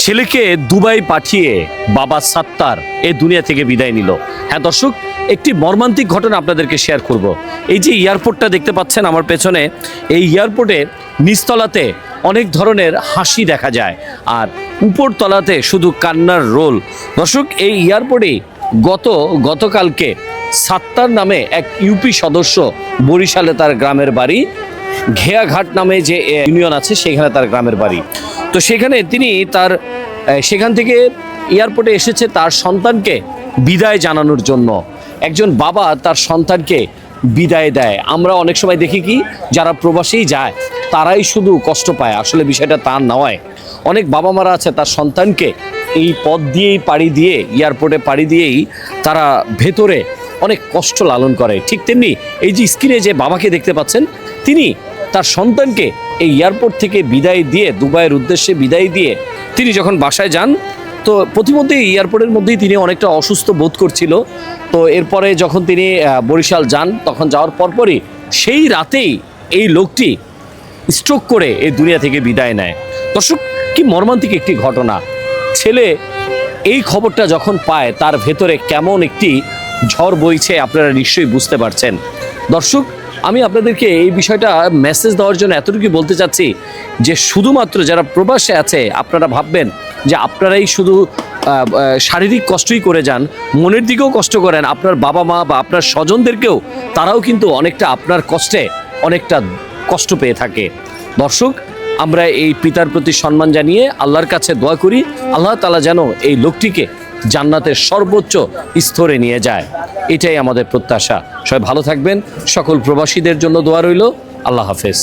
ছেলেকে দুবাই পাঠিয়ে বাবা সাত্তার এই দুনিয়া থেকে বিদায় নিল। হ্যাঁ দর্শক, একটি মর্মান্তিক ঘটনা আপনাদেরকে শেয়ার করব। এই যে এয়ারপোর্টটা দেখতে পাচ্ছেন আমার পেছনে, এই এয়ারপোর্টে নিচতলাতে অনেক ধরনের হাসি দেখা যায় আর উপরতলাতে শুধু কান্নার রোল। দর্শক, এই এয়ারপোর্টে গতকালকে সাত্তার নামে এক ইউপি সদস্য, বরিশালে তার গ্রামের বাড়ি, ঘেয়াঘাট নামে যে ইউনিয়ন আছে সেখানে তার গ্রামের বাড়ি। তো সেখানে তিনি সেখান থেকে এয়ারপোর্টে এসেছে তার সন্তানকে বিদায় জানানোর জন্য। একজন বাবা তার সন্তানকে বিদায় দেয়। আমরা অনেক সময় দেখি কি, যারা প্রবাসেই যায় তারাই শুধু কষ্ট পায়, আসলে বিষয়টা তার নয়। অনেক বাবা মারা আছে তার সন্তানকে এই পথ দিয়েই পাড়ি দিয়ে, এয়ারপোর্টে পাড়ি দিয়েই তারা ভেতরে অনেক কষ্ট লালন করে। ঠিক তেমনি এই যে স্ক্রিনে যে বাবাকে দেখতে পাচ্ছেন, তিনি তার সন্তানকে এই এয়ারপোর্ট থেকে বিদায় দিয়ে, দুবাইয়ের উদ্দেশ্যে বিদায় দিয়ে তিনি যখন বাসায় যান, তো প্রতিমধ্যেই এয়ারপোর্টের মধ্যেই তিনি অনেকটা অসুস্থ বোধ করছিল। তো এরপরে যখন তিনি বরিশাল যান, তখন যাওয়ার পরপরই সেই রাতেই এই লোকটি স্ট্রোক করে এই দুনিয়া থেকে বিদায় নেয়। দর্শক, কি মর্মান্তিক একটি ঘটনা। ছেলে এই খবরটা যখন পায়, তার ভেতরে কেমন একটি ঝড় বইছে আপনারা নিশ্চয়ই বুঝতে পারছেন। দর্শক, আমি আপনাদেরকে এই বিষয়টা মেসেজ দেওয়ার জন্য এতটুকু বলতে চাচ্ছি যে শুধুমাত্র যারা প্রবাসে আছে, আপনারা ভাববেন যে আপনারাই শুধু শারীরিক কষ্টই করে যান, মনের দিকেও কষ্ট করেন আপনার বাবা মা বা আপনার স্বজনদেরকেও, তারাও কিন্তু অনেকটা আপনার কষ্টে অনেকটা কষ্ট পেয়ে থাকে। দর্শক, আমরা এই পিতার প্রতি সম্মান জানিয়ে আল্লাহর কাছে দোয়া করি, আল্লাহ তাআলা যেন এই লোকটিকে জান্নাতের সর্বোচ্চ স্তরে নিয়ে যায়। এটাই আমাদের প্রত্যাশা। সবাই ভালো থাকবেন। সকল প্রবাসীদের জন্য দোয়া রইল। আল্লাহ হাফেজ।